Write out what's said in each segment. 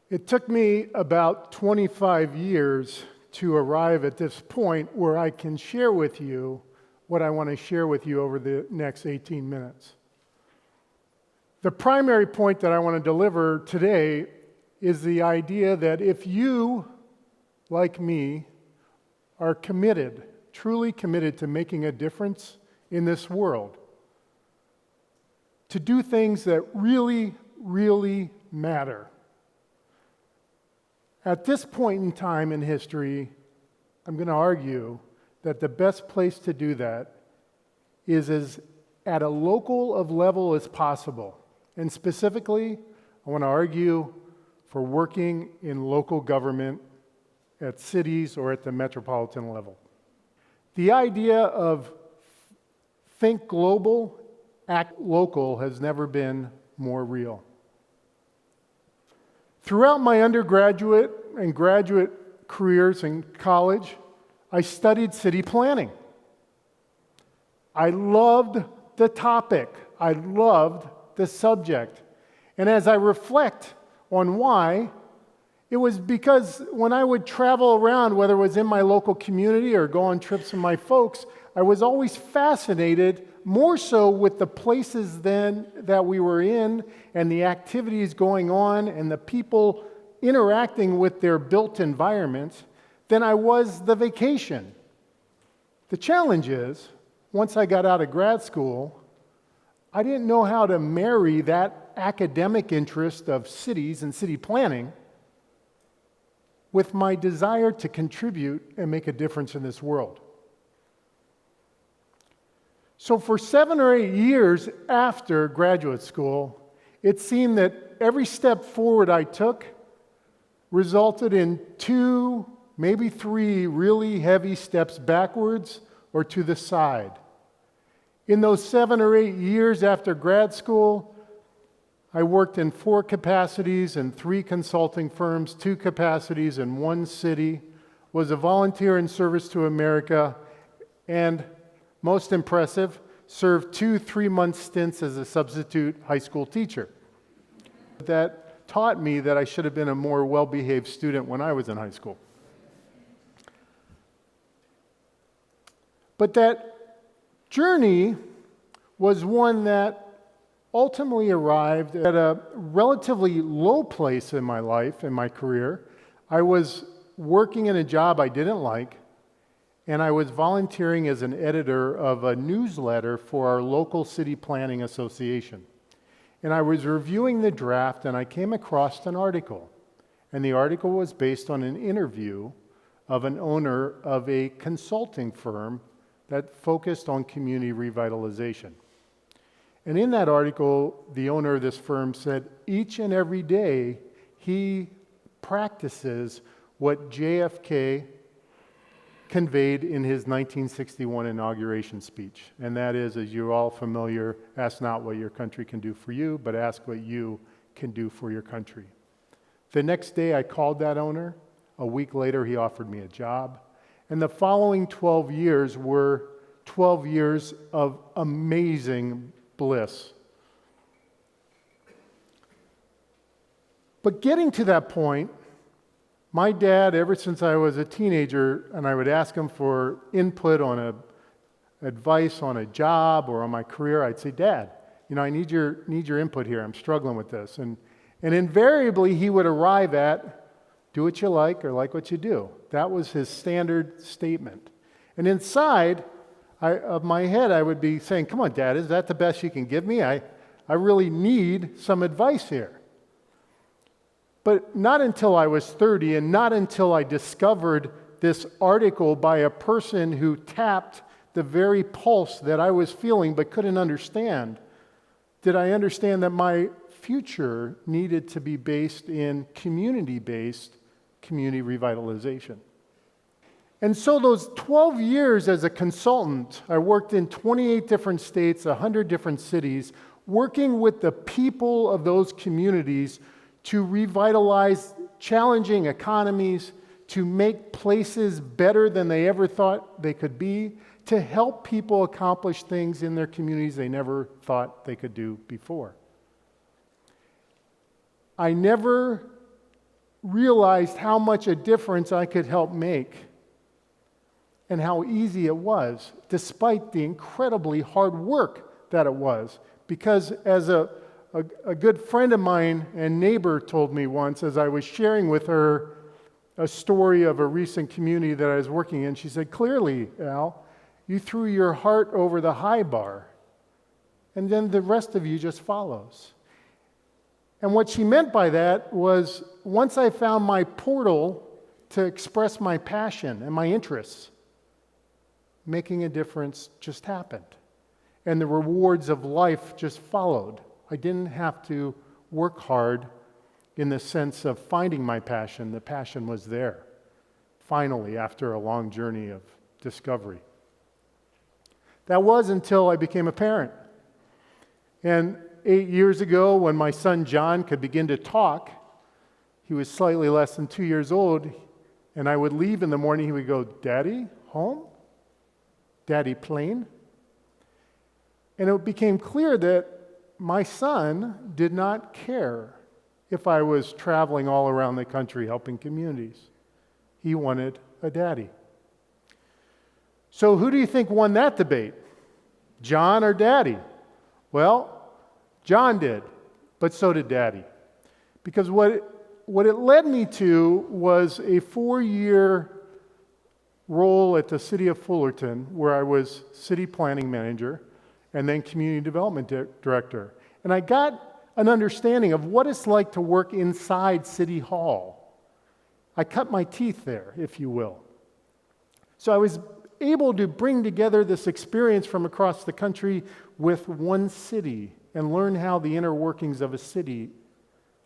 It took me about 25 years to arrive at this point where I can share with you what I want to share with you over the next 18 minutes. The primary point that I want to deliver today is the idea that if you, like me, are committed, truly committed to making a difference in this world, to do things that really, really matter, at this point in time in history, I'm going to argue that the best place to do that is as at a local of level as possible. And specifically, I want to argue for working in local government at cities or at the metropolitan level. The idea of think global, act local has never been more real. Throughout my undergraduate and graduate careers in college, I studied city planning. I loved the topic. I loved the subject. And as I reflect on why, it was because when I would travel around, whether it was in my local community or go on trips with my folks, I was always fascinated, more so with the places then that we were in and the activities going on and the people interacting with their built environments than I was the vacation. The challenge is, once I got out of grad school, I didn't know how to marry that academic interest of cities and city planning with my desire to contribute and make a difference in this world. So for 7 or 8 years after graduate school, it seemed that every step forward I took resulted in 2, maybe 3 really heavy steps backwards or to the side. In those 7 or 8 years after grad school, I worked in 4 capacities in 3 consulting firms, 2 capacities in 1 city, was a volunteer in service to America, and most impressive, served 2 3-month stints as a substitute high school teacher. That taught me that I should have been a more well-behaved student when I was in high school. But that journey was one that ultimately arrived at a relatively low place in my life, in my career. I was working in a job I didn't like, and I was volunteering as an editor of a newsletter for our local city planning association. And I was reviewing the draft, and I came across an article. And the article was based on an interview of an owner of a consulting firm that focused on community revitalization. And in that article, the owner of this firm said each and every day he practices what JFK conveyed in his 1961 inauguration speech. And that is, as you're all familiar, ask not what your country can do for you, but ask what you can do for your country. The next day I called that owner. A week later he offered me a job. And the following 12 years were 12 years of amazing bliss. But getting to that point, my dad, ever since I was a teenager, and I would ask him for input on advice on a job or on my career, I'd say, Dad, I need your input here. I'm struggling with this. And invariably, he would arrive at, do what you like or like what you do. That was his standard statement. And inside of my head, I would be saying, come on, Dad, is that the best you can give me? I really need some advice here. But not until I was 30 and not until I discovered this article by a person who tapped the very pulse that I was feeling but couldn't understand, did I understand that my future needed to be based in community-based community revitalization. And so those 12 years as a consultant, I worked in 28 different states, 100 different cities, working with the people of those communities to revitalize challenging economies, to make places better than they ever thought they could be, to help people accomplish things in their communities they never thought they could do before. I never realized how much a difference I could help make and how easy it was, despite the incredibly hard work that it was. Because as a good friend of mine and neighbor told me once, as I was sharing with her a story of a recent community that I was working in, she said, "Clearly, Al, you threw your heart over the high bar, and then the rest of you just follows." And what she meant by that was, once I found my portal to express my passion and my interests, making a difference just happened. And the rewards of life just followed. I didn't have to work hard in the sense of finding my passion. The passion was there, finally, after a long journey of discovery. That was until I became a parent. And 8 years ago, when my son John could begin to talk, he was slightly less than 2 years old, and I would leave in the morning, he would go, "Daddy, home? Daddy, plane?" And it became clear that my son did not care if I was traveling all around the country helping communities. He wanted a daddy. So who do you think won that debate? John or Daddy? Well, John did, but so did Daddy. Because what it led me to was a 4-year role at the City of Fullerton, where I was city planning manager and then community development director. And I got an understanding of what it's like to work inside City Hall. I cut my teeth there, if you will. So I was able to bring together this experience from across the country with one city and learn how the inner workings of a city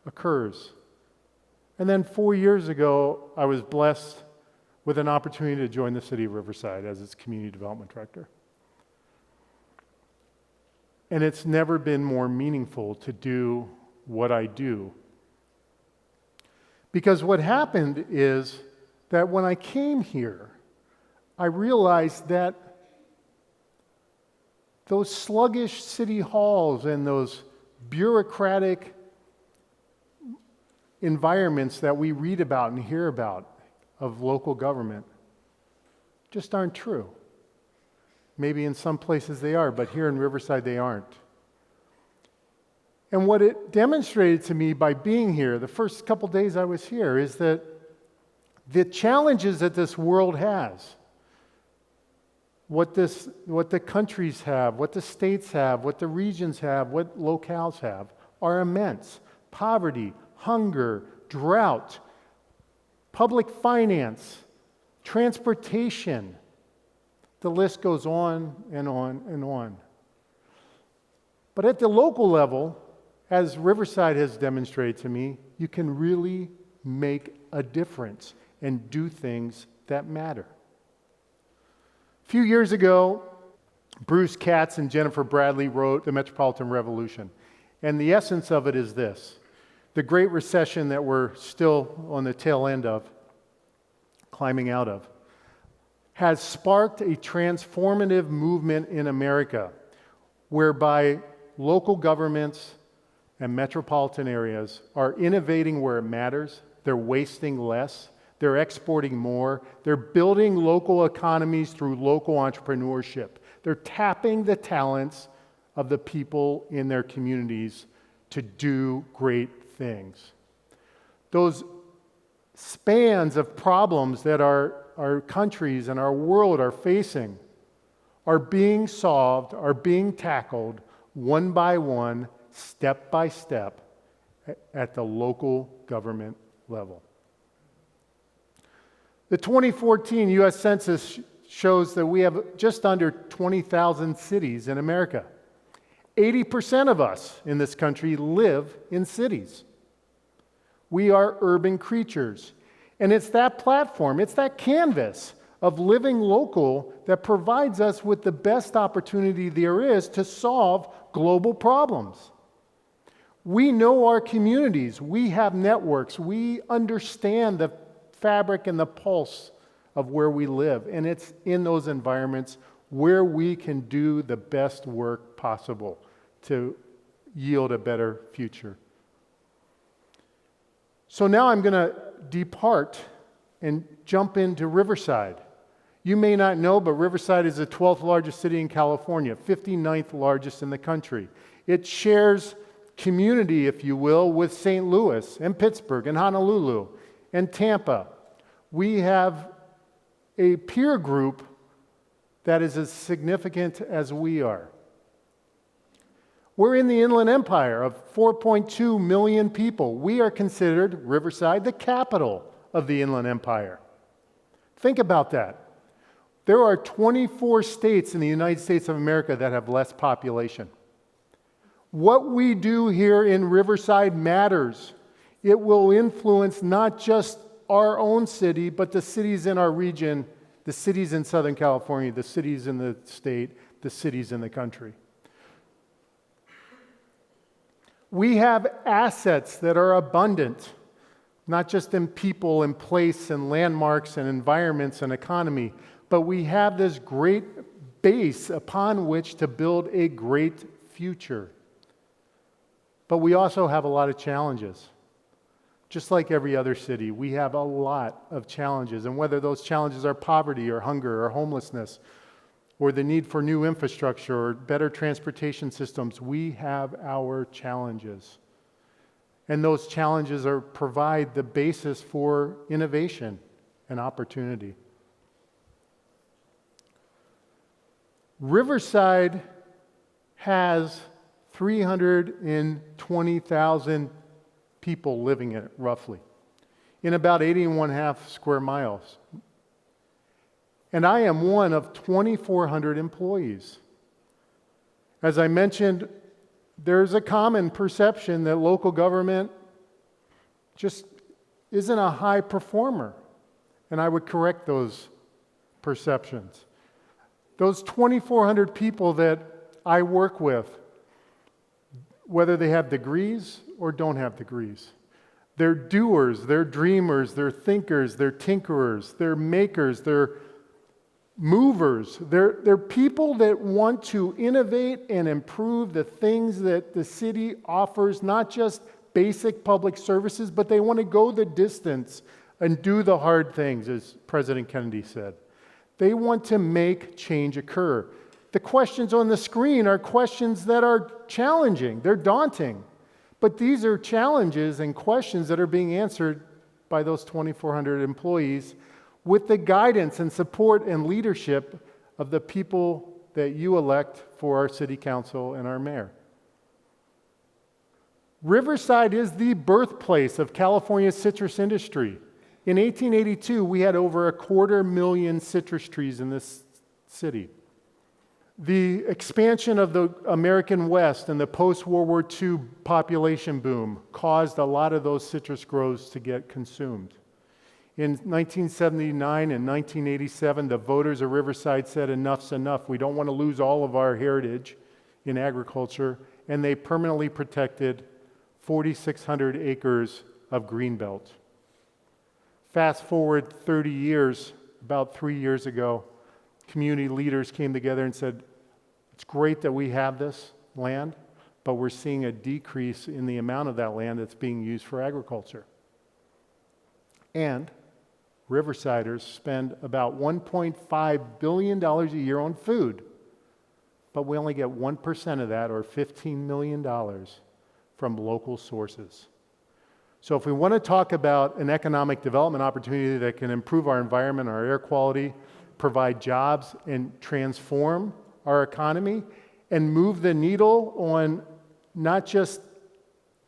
occurs. And then 4 years ago, I was blessed with an opportunity to join the City of Riverside as its community development director. And it's never been more meaningful to do what I do. Because what happened is that when I came here, I realized that those sluggish city halls and those bureaucratic environments that we read about and hear about of local government just aren't true. Maybe in some places they are, but here in Riverside they aren't. And what it demonstrated to me by being here, the first couple days I was here, is that the challenges that this world has, what the countries have, what the states have, what the regions have, what locales have, are immense. Poverty, hunger, drought, public finance, transportation. The list goes on and on and on. But at the local level, as Riverside has demonstrated to me, you can really make a difference and do things that matter. A few years ago, Bruce Katz and Jennifer Bradley wrote The Metropolitan Revolution. And the essence of it is this: the Great Recession that we're still on the tail end of, climbing out of, has sparked a transformative movement in America whereby local governments and metropolitan areas are innovating where it matters, they're wasting less, they're exporting more, they're building local economies through local entrepreneurship. They're tapping the talents of the people in their communities to do great things. Those spans of problems that our countries and our world are facing are being solved, are being tackled one by one, step by step, at the local government level. The 2014 U.S. Census shows that we have just under 20,000 cities in America. 80% of us in this country live in cities. We are urban creatures. And it's that platform, it's that canvas of living local that provides us with the best opportunity there is to solve global problems. We know our communities, we have networks, we understand the fabric and the pulse of where we live, and it's in those environments where we can do the best work possible to yield a better future. So now I'm going to depart and jump into Riverside. You may not know, but Riverside is the 12th largest city in California, 59th largest in the country. It shares community, if you will, with St. Louis and Pittsburgh and Honolulu and Tampa. We have a peer group that is as significant as we are. We're in the Inland Empire of 4.2 million people. We are considered, Riverside, the capital of the Inland Empire. Think about that. There are 24 states in the United States of America that have less population. What we do here in Riverside matters. It will influence not just our own city, but the cities in our region, the cities in Southern California, the cities in the state, the cities in the country. We have assets that are abundant, not just in people and place and landmarks and environments and economy, but we have this great base upon which to build a great future. But we also have a lot of challenges. Just like every other city, we have a lot of challenges. And whether those challenges are poverty or hunger or homelessness or the need for new infrastructure or better transportation systems, we have our challenges. And those challenges provide the basis for innovation and opportunity. Riverside has 320,000 people living in it, roughly, in about 80.5 square miles. And I am one of 2,400 employees. As I mentioned, there's a common perception that local government just isn't a high performer. And I would correct those perceptions. Those 2,400 people that I work with, whether they have degrees or don't have degrees, they're doers, they're dreamers, they're thinkers, they're tinkerers, they're makers, they're movers. They're people that want to innovate and improve the things that the city offers, not just basic public services, but they want to go the distance and do the hard things, as President Kennedy said. They want to make change occur. The questions on the screen are questions that are challenging. They're daunting. But these are challenges and questions that are being answered by those 2,400 employees with the guidance and support and leadership of the people that you elect for our city council and our mayor. Riverside is the birthplace of California's citrus industry. In 1882, we had over 250,000 citrus trees in this city. The expansion of the American West and the post-World War II population boom caused a lot of those citrus groves to get consumed. In 1979 and 1987, the voters of Riverside said, enough's enough. We don't want to lose all of our heritage in agriculture, and they permanently protected 4,600 acres of greenbelt. Fast forward 30 years, about 3 years ago, community leaders came together and said, it's great that we have this land, but we're seeing a decrease in the amount of that land that's being used for agriculture. And Riversiders spend about $1.5 billion a year on food, but we only get 1% of that, or $15 million, from local sources. So if we want to talk about an economic development opportunity that can improve our environment, our air quality, provide jobs, and transform our economy, and move the needle on not just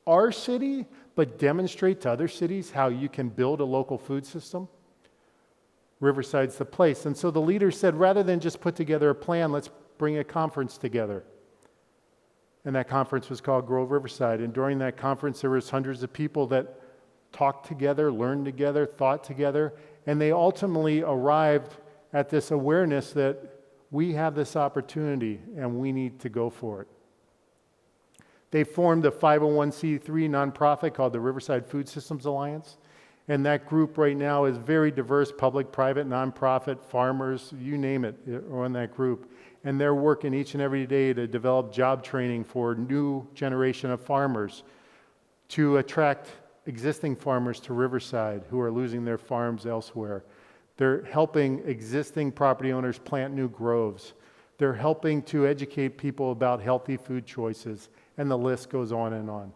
our city, but demonstrate to other cities how you can build a local food system, Riverside's the place. And so the leaders said, rather than just put together a plan, let's bring a conference together. And that conference was called Grove Riverside. And during that conference, there was hundreds of people that talked together, learned together, thought together, and they ultimately arrived at this awareness that we have this opportunity and we need to go for it. They formed a 501c3 nonprofit called the Riverside Food Systems Alliance. And that group right now is very diverse, public, private, nonprofit, farmers, you name it, are in that group. And they're working each and every day to develop job training for new generation of farmers, to attract existing farmers to Riverside who are losing their farms elsewhere. They're helping existing property owners plant new groves. They're helping to educate people about healthy food choices, and the list goes on and on.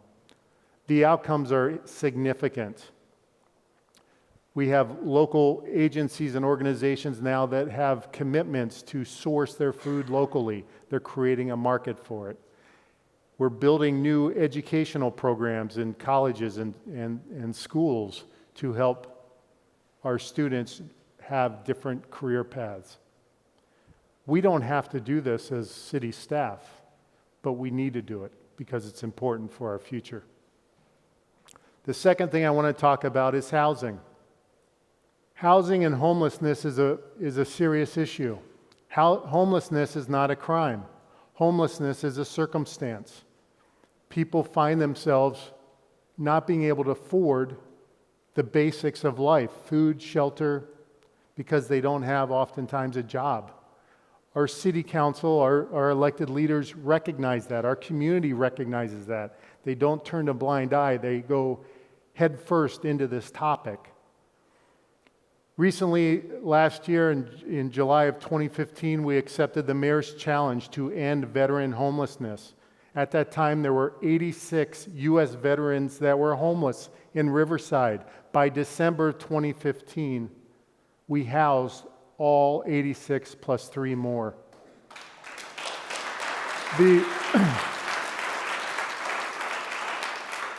The outcomes are significant. We have local agencies and organizations now that have commitments to source their food locally. They're creating a market for it. We're building new educational programs in colleges and schools to help our students have different career paths. We don't have to do this as city staff, but we need to do it because it's important for our future. The second thing I want to talk about is housing. Housing and homelessness is a serious issue. Homelessness is not a crime. Homelessness is a circumstance. People find themselves not being able to afford the basics of life, food, shelter, because they don't have oftentimes a job. Our city council, our elected leaders recognize that. Our community recognizes that. They don't turn a blind eye. They go headfirst into this topic. Recently, last year in July of 2015, we accepted the mayor's challenge to end veteran homelessness. At that time, there were 86 U.S. veterans that were homeless in Riverside. By December 2015, we housed all 86 plus 3 more.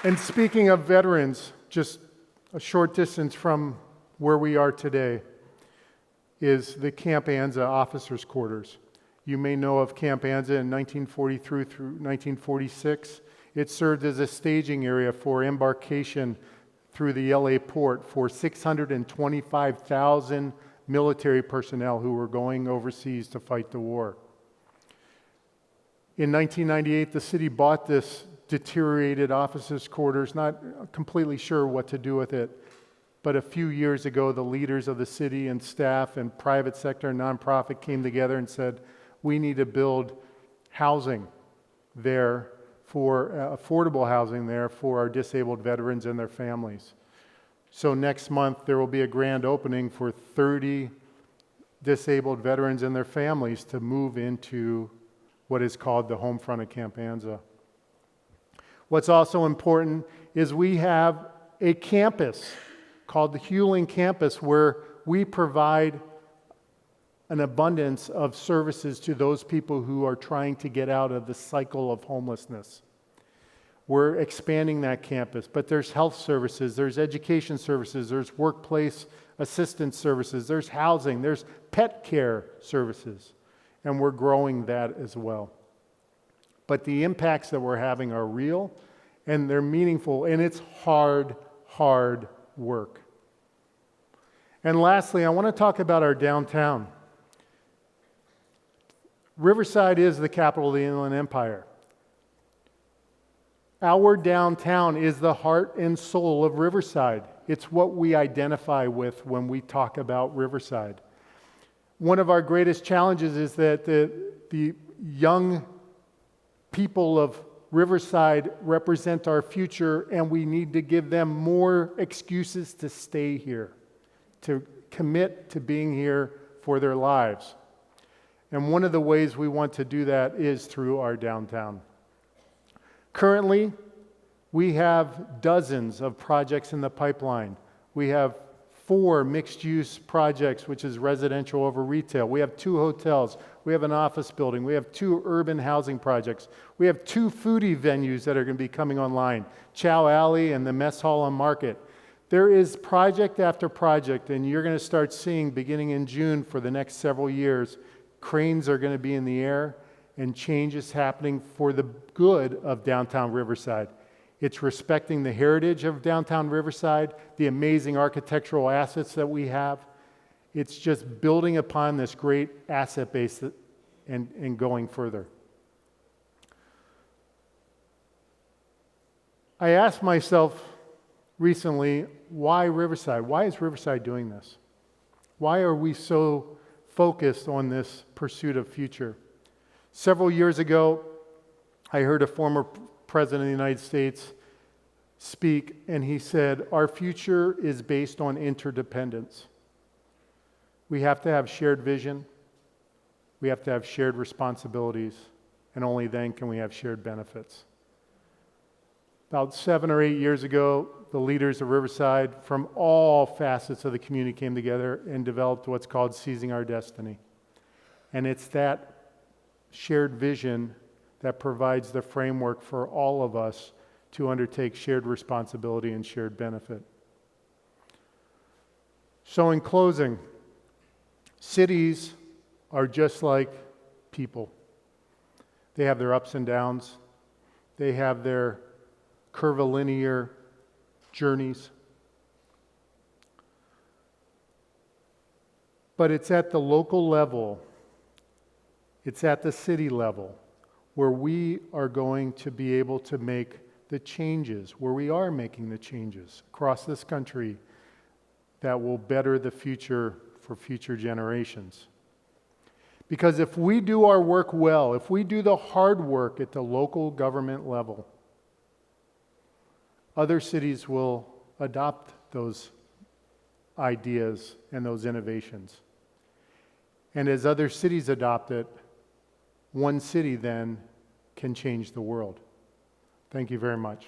And speaking of veterans, just a short distance from where we are today is the Camp Anza officers' quarters. You may know of Camp Anza in 1943 through 1946. It served as a staging area for embarkation through the LA port for 625,000 military personnel who were going overseas to fight the war. In 1998, the city bought this deteriorated officers' quarters, not completely sure what to do with it. But a few years ago, the leaders of the city and staff and private sector and nonprofit came together and said, we need to build housing there for affordable housing there for our disabled veterans and their families. So next month, there will be a grand opening for 30 disabled veterans and their families to move into what is called the home front of Camp Anza. What's also important is we have a campus called the Hewling Campus, where we provide an abundance of services to those people who are trying to get out of the cycle of homelessness. We're expanding that campus, but there's health services, there's education services, there's workplace assistance services, there's housing, there's pet care services, and we're growing that as well. But the impacts that we're having are real, and they're meaningful, and it's hard work. And lastly, I want to talk about our downtown. Riverside is the capital of the Inland Empire. Our downtown is the heart and soul of Riverside. It's what we identify with when we talk about Riverside. One of our greatest challenges is that the young people of Riverside represent our future, and we need to give them more excuses to stay here, to commit to being here for their lives. And one of the ways we want to do that is through our downtown. Currently, we have dozens of projects in the pipeline. We have 4 mixed-use projects, which is residential over retail. We have 2 hotels. We have an office building. We have 2 urban housing projects. We have 2 foodie venues that are going to be coming online, Chow Alley and the Mess Hall and Market. There is project after project, and you're going to start seeing, beginning in June for the next several years, cranes are going to be in the air and change is happening for the good of downtown Riverside. It's respecting the heritage of downtown Riverside, the amazing architectural assets that we have. It's just building upon this great asset base and going further. I asked myself recently, why Riverside? Why is Riverside doing this? Why are we so focused on this pursuit of future? Several years ago, I heard a former president of the United States speak, and he said, our future is based on interdependence. We have to have shared vision. We have to have shared responsibilities, and only then can we have shared benefits. About 7 or 8 years ago, the leaders of Riverside from all facets of the community came together and developed what's called Seizing Our Destiny. And it's that shared vision that provides the framework for all of us to undertake shared responsibility and shared benefit. So in closing, cities are just like people. They have their ups and downs. They have their curvilinear journeys. But it's at the local level, it's at the city level, where we are going to be able to make the changes, where we are making the changes across this country that will better the future for future generations. Because if we do our work well, if we do the hard work at the local government level, other cities will adopt those ideas and those innovations. And as other cities adopt it, one city then can change the world. Thank you very much.